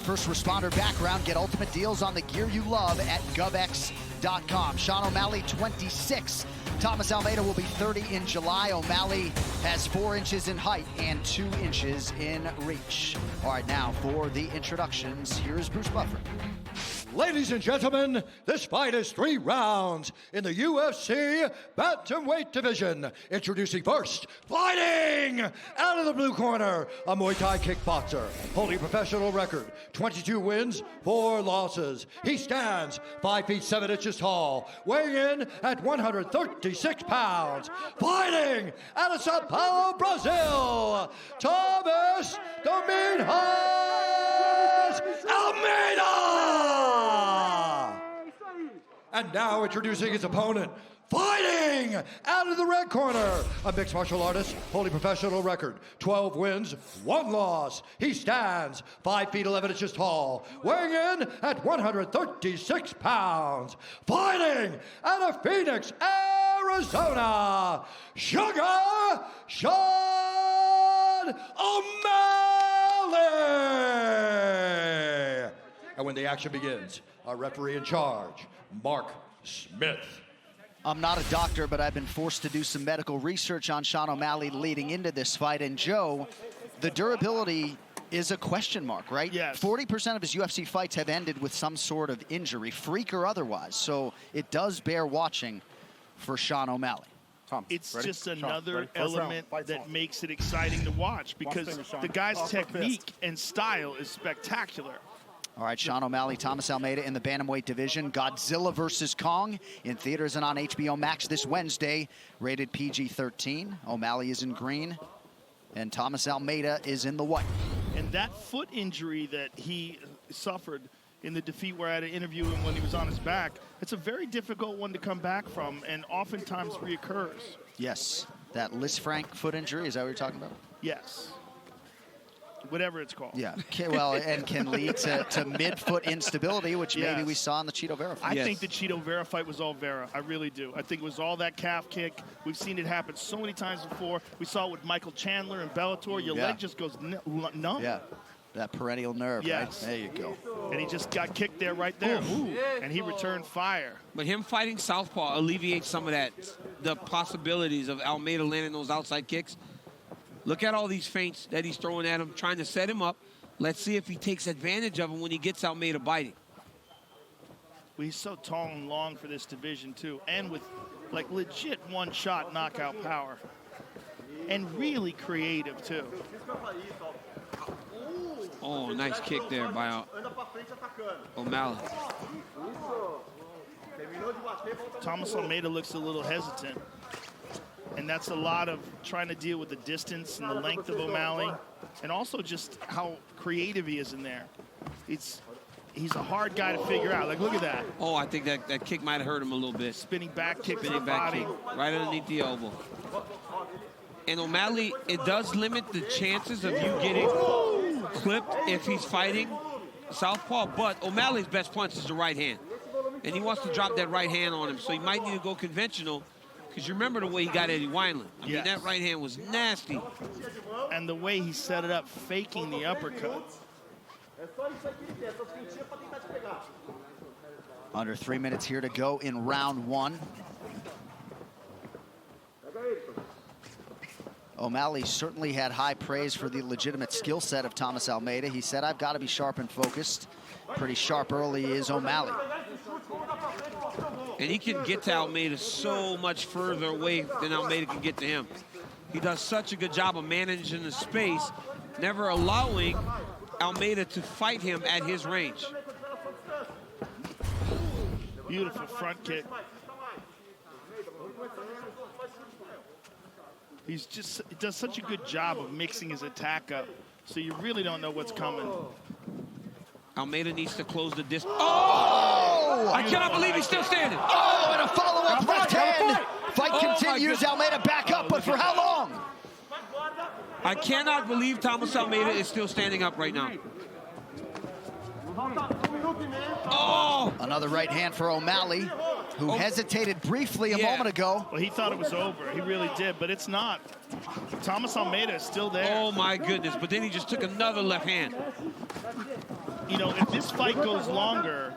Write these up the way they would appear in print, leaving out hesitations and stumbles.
first responder background. Get ultimate deals on the gear you love at govx.com. Sean O'Malley, 26. Tomas Almeida will be 30 in July. O'Malley has 4 inches in height and 2 inches in reach. All right, now for the introductions, here's Bruce Buffer. Ladies and gentlemen, this fight is 3 rounds in the UFC bantamweight division. Introducing first, fighting out of the blue corner, a Muay Thai kickboxer, holding professional record, 22 wins, 4 losses. He stands 5 feet 7 inches tall, weighing in at 136 pounds. Fighting out of Sao Paulo, Brazil, Tomas Almeida! And now introducing his opponent, fighting out of the red corner, a mixed martial artist holding professional record, 12 wins, 1 loss. He stands 5 feet 11 inches tall, weighing in at 136 pounds. Fighting out of Phoenix, Arizona, Sugar Sean O'Malley. And when the action begins, our referee in charge, Mark Smith. I'm not a doctor, but I've been forced to do some medical research on Sean O'Malley leading into this fight. And Joe, the durability is a question mark, right? Yes. 40% of his UFC fights have ended with some sort of injury, freak or otherwise. So it does bear watching for Sean O'Malley. Tom, it's ready? just another Sean, element that makes it exciting to watch because the guy's technique and style is spectacular. All right, Sean O'Malley, Tomas Almeida in the bantamweight division. Godzilla versus Kong in theaters and on HBO Max this Wednesday. Rated PG-13. O'Malley is in green, and Tomas Almeida is in the white. And that foot injury that he suffered in the defeat where I had to interview him when he was on his back, it's a very difficult one to come back from and oftentimes reoccurs. Yes, that Lisfranc foot injury, is that what you're talking about? Yes. Whatever it's called. Yeah, well, and can lead to mid-foot instability, which maybe we saw in the Cheeto Vera fight. I think the Cheeto Vera fight was all Vera. I really do. I think it was all that calf kick. We've seen it happen so many times before. We saw it with Michael Chandler and Bellator. Your leg just goes numb. Yeah, that perennial nerve, yes. Right? There you go. And he just got kicked there right there. Ooh. And he returned fire. But him fighting southpaw alleviates some of that, the possibilities of Almeida landing those outside kicks. Look at all these feints that he's throwing at him, trying to set him up. Let's see if he takes advantage of him when he gets Almeida biting. Well, he's so tall and long for this division, too, and with, like, legit one-shot knockout power. And really creative, too. Oh, nice kick there by O'Malley. Tomas Almeida looks a little hesitant. And that's a lot of trying to deal with the distance and the length of O'Malley, and also just how creative he is in there. He's a hard guy to figure out. Like, look at that. Oh, I think that kick might have hurt him a little bit. Spinning back kick to the Spinning back body. kick, right underneath the elbow. And O'Malley, it does limit the chances of you getting clipped if he's fighting southpaw, but O'Malley's best punch is the right hand. And he wants to drop that right hand on him, so he might need to go conventional. Because you remember the way he got Eddie Wineland. I mean, that right hand was nasty. And the way he set it up, faking the uppercut. Under 3 minutes here to go in round 1. O'Malley certainly had high praise for the legitimate skill set of Tomas Almeida. He said, I've got to be sharp and focused. Pretty sharp early is O'Malley. And he can get to Almeida so much further away than Almeida can get to him. He does such a good job of managing the space, never allowing Almeida to fight him at his range. Beautiful front kick. He does such a good job of mixing his attack up, so you really don't know what's coming. Almeida needs to close the distance. Oh! I cannot believe he's still standing. Oh, and a follow-up left hand. Fight continues. Almeida back up, but for how long? I cannot believe Tomas Almeida is still standing up right now. Oh! Another right hand for O'Malley, who hesitated briefly a moment ago. Well, he thought it was over. He really did, but it's not. Tomas Almeida is still there. Oh, my goodness. But then he just took another left hand. you know, if this fight goes longer,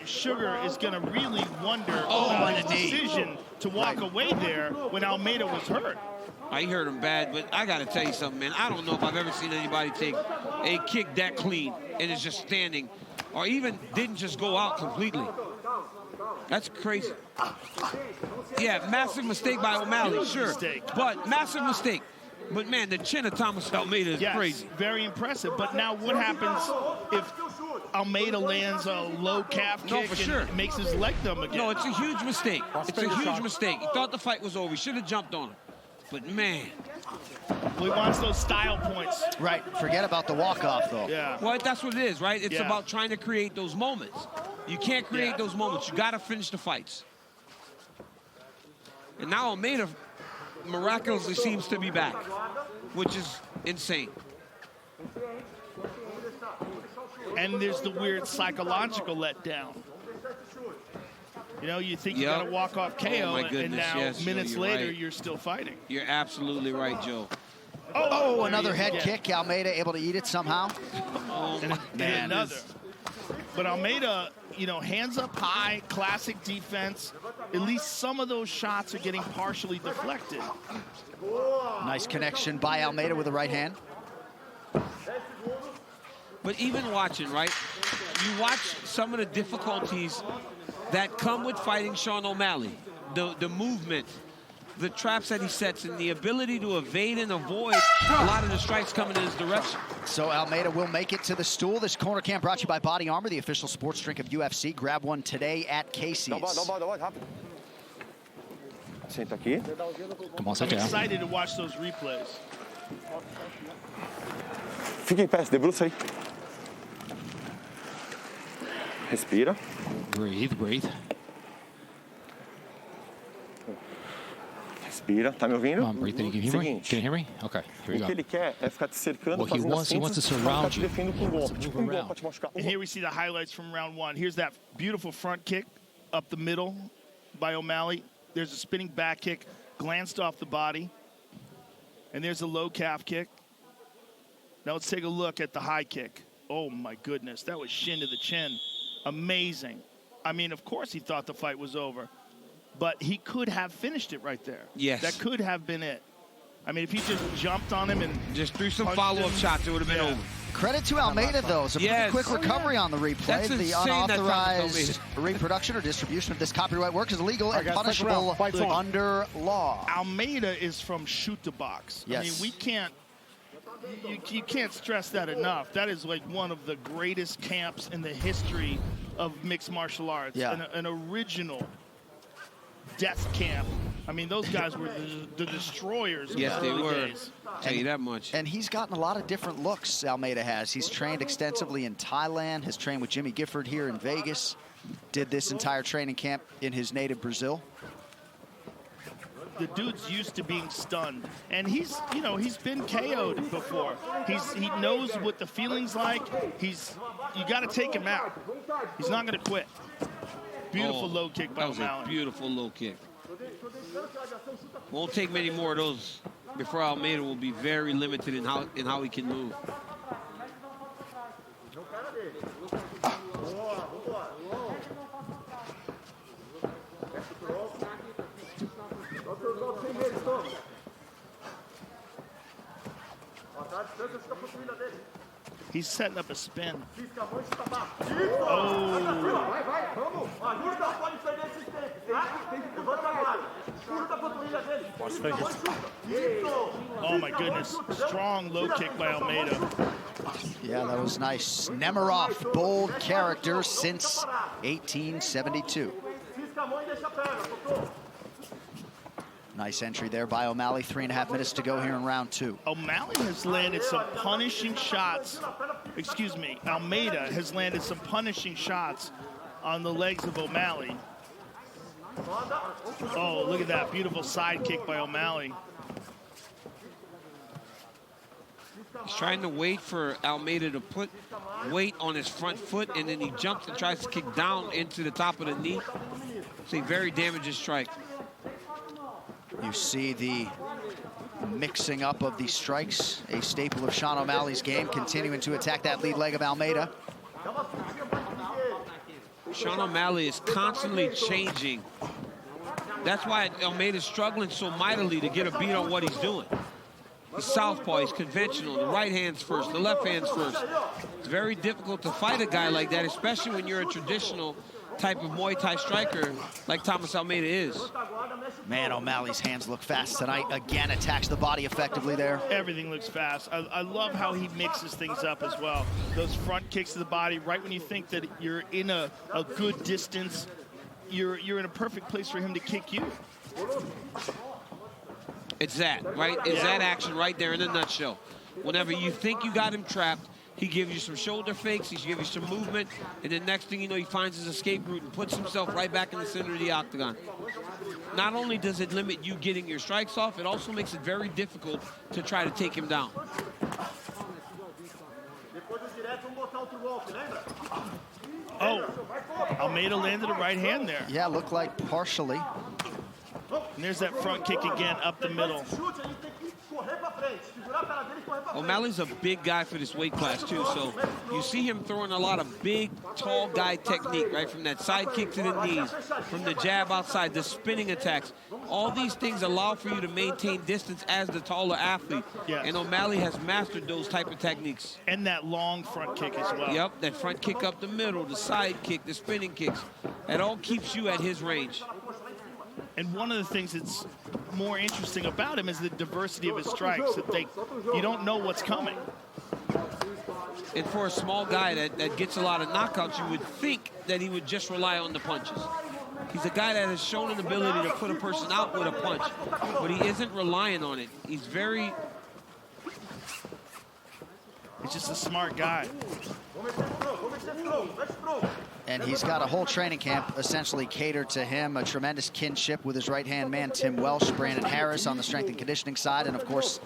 Sugar is going to really wonder about his decision to walk away there when Almeida was hurt. I hurt him bad, but I got to tell you something, man. I don't know if I've ever seen anybody take a kick that clean and is just standing, or even didn't just go out completely. That's crazy. Yeah, massive mistake by O'Malley, sure. But massive mistake. But, man, the chin of Tomas Almeida is crazy. Very impressive. But now what happens if Almeida lands a low calf kick and makes his leg numb again? No, it's a huge mistake. It's a huge mistake. He thought the fight was over. He should have jumped on him. But, man. Well, he wants those style points. Right. Forget about the walk-off, though. Yeah. Well, that's what it is, right? It's about trying to create those moments. You can't create those moments. You got to finish the fights. And now Almeida miraculously seems to be back, which is insane. And there's the weird psychological letdown. You know, you think you got to walk off KO, and now minutes later, you're still fighting. You're absolutely right, Joe. Oh, another head kick. Almeida able to eat it somehow. Oh, my man. Another. But Almeida, you know, hands up high, classic defense. At least some of those shots are getting partially deflected. Nice connection by Almeida with the right hand. But even watching, right, you watch some of the difficulties that come with fighting Sean O'Malley. The movement, the traps that he sets, and the ability to evade and avoid a lot of the strikes coming in his direction. So Almeida will make it to the stool. This corner cam brought to you by Body Armor, the official sports drink of UFC. Grab one today at Casey's. Senta aqui. I'm excited to watch those replays. Fica em pé, se debruça aí. Respira. Breathe, breathe. Respira. Tá me ouvindo? Come on, breathe. Can you hear me? Seguinte, Can you hear me? Okay, here we o go. que ele quer é ficar te cercando, What he fazendo wants, he wants to assim, surround te you. defendendo com golpe. Tipo move golpe around. pra te machucar. And here we see the highlights from round one. Here's that beautiful front kick up the middle by O'Malley. There's a spinning back kick, glanced off the body. And there's a low calf kick. Now let's take a look at the high kick. Oh, my goodness. That was shin to the chin. Amazing. I mean, of course he thought the fight was over. But he could have finished it right there. Yes. That could have been it. I mean, if he just jumped on him and just threw some follow-up shots, it would have been over. Credit to Almeida, though. It's a pretty quick recovery on the replay. That's the insane, unauthorized reproduction or distribution of this copyright work is illegal and punishable under law. Almeida is from shoot to box. Yes. I mean, we can't. You can't stress that enough. That is like one of the greatest camps in the history of mixed martial arts. Yeah. An original death camp. I mean, those guys were the destroyers of the early days. I'll tell you that much. And he's gotten a lot of different looks, Almeida has. He's trained extensively in Thailand, has trained with Jimmy Gifford here in Vegas, did this entire training camp in his native Brazil. The dude's used to being stunned, and he's been KO'd before. He knows what the feeling's like. You got to take him out. He's not going to quit. Beautiful low kick by O'Malley. That was a beautiful low kick. Won't take many more of those before Almeida will be very limited in how he can move. He's setting up a spin. Oh my goodness. Strong low kick by Almeida. Yeah, that was nice. Nemiroff, bold character since 1872. Nice entry there by O'Malley. 3.5 minutes to go here in round two. O'Malley has landed some punishing shots. Excuse me. Almeida has landed some punishing shots on the legs of O'Malley. Oh, look at that. Beautiful side kick by O'Malley. He's trying to wait for Almeida to put weight on his front foot, and then he jumps and tries to kick down into the top of the knee. It's a very damaging strike. You see the mixing up of the strikes, a staple of Sean O'Malley's game, continuing to attack that lead leg of Almeida. Sean O'Malley is constantly changing. That's why Almeida's struggling so mightily to get a beat on what he's doing. He's southpaw, he's conventional. The right hand's first, the left hand's first. It's very difficult to fight a guy like that, especially when you're a traditional type of Muay Thai striker like Tomas Almeida is. Man, O'Malley's hands look fast tonight. Again, attacks the body effectively there. Everything looks fast. I love how he mixes things up as well. Those front kicks to the body, right when you think that you're in a good distance, you're in a perfect place for him to kick you. It's that, right? It's that action right there in a nutshell. Whenever you think you got him trapped, he gives you some shoulder fakes, he gives you some movement, and then next thing you know, he finds his escape route and puts himself right back in the center of the octagon. Not only does it limit you getting your strikes off, it also makes it very difficult to try to take him down. Oh, Almeida landed a right hand there. Yeah, looked like partially. And there's that front kick again up the middle. O'Malley's a big guy for this weight class too, so you see him throwing a lot of big, tall guy technique, right? From that side kick to the knees, from the jab outside, the spinning attacks. All these things allow for you to maintain distance as the taller athlete. Yes. And O'Malley has mastered those type of techniques. And that long front kick as well. Yep, that front kick up the middle, the side kick, the spinning kicks. That all keeps you at his range. And one of the things that's more interesting about him is the diversity of his strikes, that you don't know what's coming. And for a small guy that gets a lot of knockouts, you would think that he would just rely on the punches. He's a guy that has shown an ability to put a person out with a punch, but he isn't relying on it. He's just a smart guy. And he's got a whole training camp essentially catered to him, a tremendous kinship with his right-hand man, Tim Welsh, Brandon Harris on the strength and conditioning side, and of course,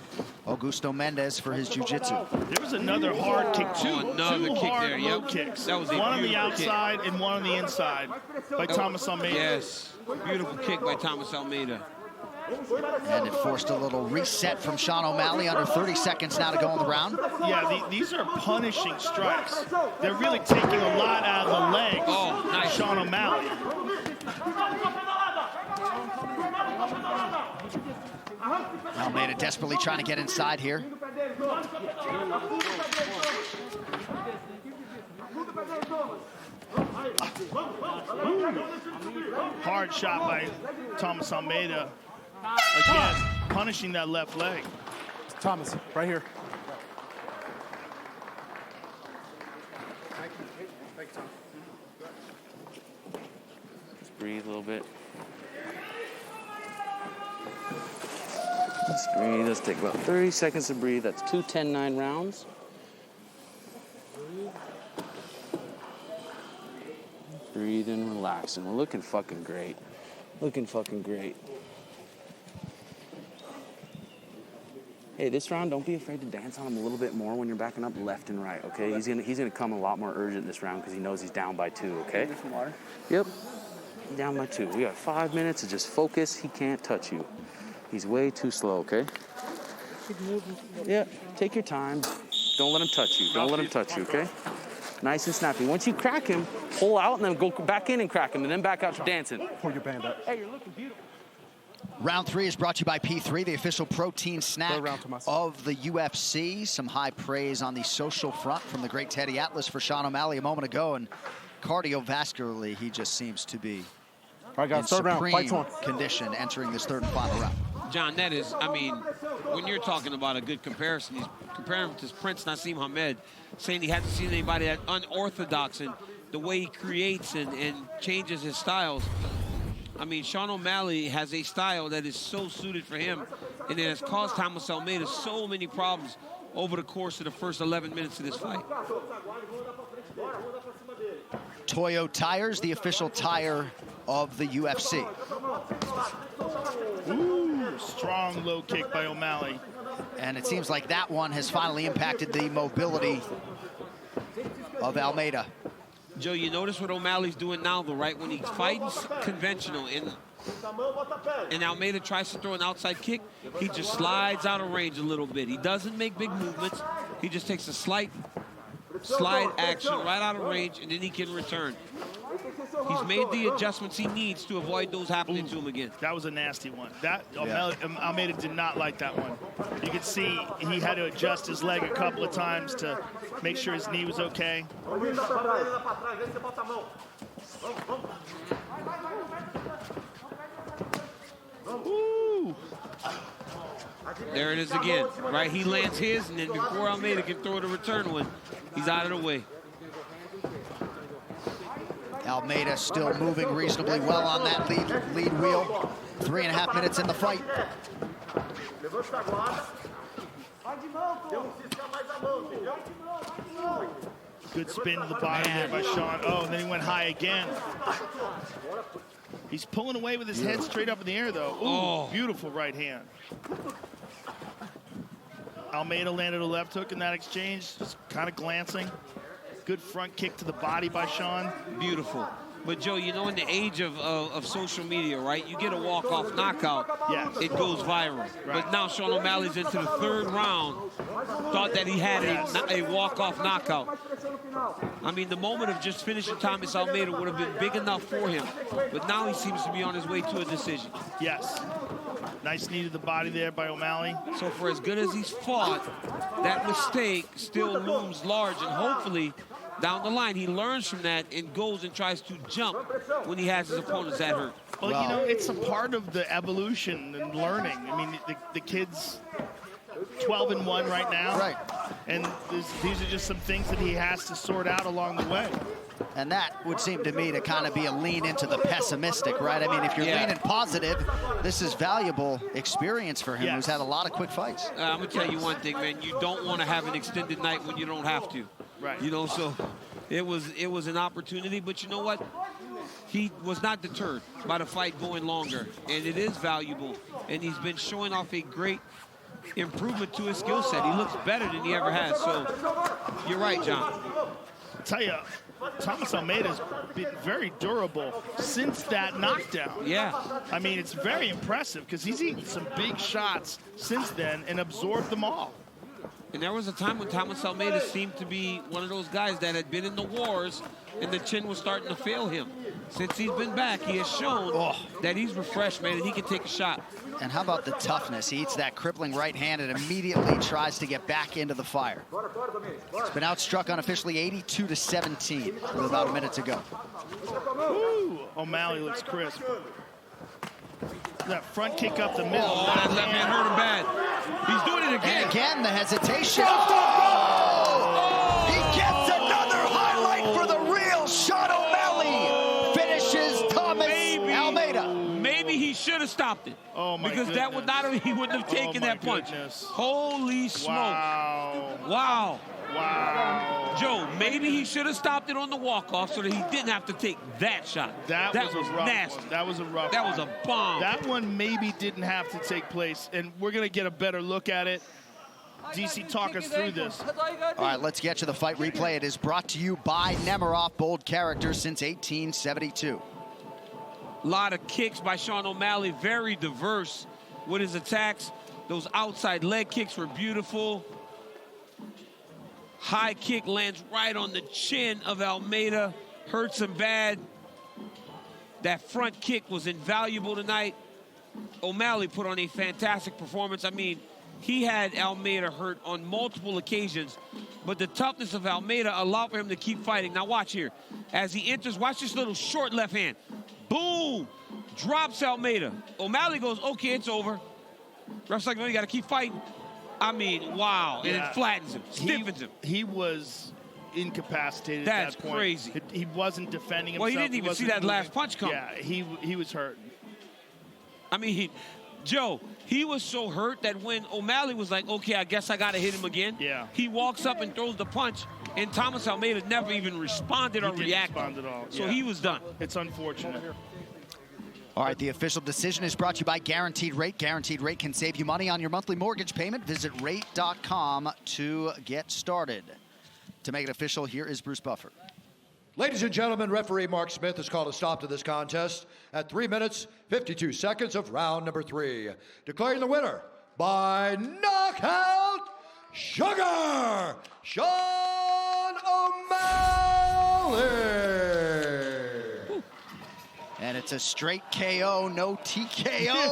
Augusto Mendez for his jiu-jitsu. There was another hard kick, another two kick hard there, low yep. kicks. That was a one on the beautiful outside kick. and one on the inside by Tomas Almeida. Yes, beautiful kick by Tomas Almeida. And it forced a little reset from Sean O'Malley. Under 30 seconds now to go in the round. Yeah, these are punishing strikes. They're really taking a lot out of the leg. Oh, nice. Sean O'Malley. Almeida desperately trying to get inside here. Hard shot by Tomas Almeida. Again, punishing that left leg. Thomas, right here. Just breathe a little bit. Let's breathe. Let's take about 30 seconds to breathe. That's 2 10-9 rounds. Breathe and relax. And we're looking fucking great. Looking fucking great. Hey, this round, don't be afraid to dance on him a little bit more when you're backing up left and right, okay? He's gonna come a lot more urgent this round because he knows he's down by 2, okay? Get some water. Yep. Down by 2. We got 5 minutes to just focus. He can't touch you. He's way too slow, okay? Yeah, take your time. Don't let him touch you. Don't let him touch you, okay? Nice and snappy. Once you crack him, pull out and then go back in and crack him and then back out to dancing. Pull your band up. Hey, you're looking beautiful. Round 3 is brought to you by P3, the official protein snack round, Tomas. of the UFC. Some high praise on the social front from the great Teddy Atlas for Sean O'Malley a moment ago, and cardiovascularly, he just seems to be All right, guys, in third round. Fights supreme on. condition entering this third and final round. John, that is, I mean, when you're talking about a good comparison, he's comparing him to Prince Nassim Hamed, saying he hasn't seen anybody that unorthodox in the way he creates and changes his styles. I mean, Sean O'Malley has a style that is so suited for him, and it has caused Tomas Almeida so many problems over the course of the first 11 minutes of this fight. Toyo Tires, the official tire of the UFC. Ooh, strong low kick by O'Malley. And it seems like that one has finally impacted the mobility of Almeida. Joe, you notice what O'Malley's doing now, though, right? When he's fighting conventional and and Almeida tries to throw an outside kick, he just slides out of range a little bit. He doesn't make big movements. He just takes a slight slide action right out of range, and then he can return. He's made the adjustments he needs to avoid those happening to him again. That was a nasty one. Almeida did not like that one. You could see he had to adjust his leg a couple of times to make sure his knee was okay. Ooh. There it is again, right? He lands his, and then before Almeida can throw the return one, he's out of the way. Almeida still moving reasonably well on that lead wheel. 3.5 minutes in the fight. Good spin to the bottom there by Sean. Oh, and then he went high again. He's pulling away with his head straight up in the air, though. Ooh, beautiful right hand. Almeida landed a left hook in that exchange, just kind of glancing. Good front kick to the body by Sean. Beautiful. But, Joe, you know, in the age of social media, right, you get a walk-off knockout, it goes viral. Right. But now Sean O'Malley's into the 3rd round, thought that he had a walk-off knockout. I mean, the moment of just finishing Thomas Almeida would have been big enough for him. But now he seems to be on his way to a decision. Yes. Nice knee to the body there by O'Malley. So for as good as he's fought, that mistake still looms large, and hopefully down the line he learns from that and goes and tries to jump when he has his opponents that hurt. Well, you know, it's a part of the evolution and learning. I mean, the kid's 12-1 right now. Right. And these are just some things that he has to sort out along the way. And that would seem to me to kind of be a lean into the pessimistic, right? I mean, if you're leaning positive, this is valuable experience for him, who's had a lot of quick fights. I'm going to tell you one thing, man. You don't want to have an extended night when you don't have to. Right. You know, so it was an opportunity. But you know what? He was not deterred by the fight going longer. And it is valuable. And he's been showing off a great improvement to his skill set. He looks better than he ever has. So you're right, John. I'll tell you, Thomas Almeida's been very durable since that knockdown. Yeah. I mean, it's very impressive because he's eaten some big shots since then and absorbed them all. And there was a time when Thomas Almeida seemed to be one of those guys that had been in the wars and the chin was starting to fail him. Since he's been back, he has shown that he's refreshed, man, and he can take a shot. And how about the toughness? He eats that crippling right hand and immediately tries to get back into the fire. It's been outstruck unofficially 82-17 with about a minute to go. Ooh, O'Malley looks crisp. That front kick up the middle. Oh, that left hand hurt him bad. He's doing it again. And again, the hesitation. Oh! He gets another highlight for the real Sean O'Malley. Finishes Thomas Almeida. Maybe he should have stopped it. Oh, my Because that would not have, he wouldn't have taken that punch. Holy smokes. Wow. Wow. Wow. Joe, maybe he should have stopped it on the walk-off so that he didn't have to take that shot. That was a rough nasty. one. That was a rough That was a bomb. That one maybe didn't have to take place, and we're going to get a better look at it. DC, talk us through this. All right, let's get to the fight replay. It is brought to you by Nemiroff, bold character since 1872. A lot of kicks by Sean O'Malley, very diverse with his attacks. Those outside leg kicks were beautiful. High kick lands right on the chin of Almeida, hurts him bad. That front kick was invaluable tonight. O'Malley put on a fantastic performance. I mean, he had Almeida hurt on multiple occasions, but the toughness of Almeida allowed for him to keep fighting. Now watch here. As he enters, watch this little short left hand. Boom! Drops Almeida. O'Malley goes, okay, it's over. Ref's like, no, you got to keep fighting. I mean, wow. And it flattens him, stiffens him. He was incapacitated That's at that point. crazy. He wasn't defending himself. Well, he didn't even see that last punch come. Yeah, he was hurt. I mean, Joe, he was so hurt that when O'Malley was like, okay, I guess I got to hit him again, he walks up and throws the punch, and Thomas Almeida never even responded or reacted. Respond at all. So he was done. It's unfortunate. All right, the official decision is brought to you by Guaranteed Rate. Guaranteed Rate can save you money on your monthly mortgage payment. Visit rate.com to get started. To make it official, here is Bruce Buffer. Ladies and gentlemen, referee Mark Smith has called a stop to this contest at 3 minutes, 52 seconds of round number 3. Declaring the winner by knockout, Sugar Sean O'Malley. And it's a straight KO, no TKO.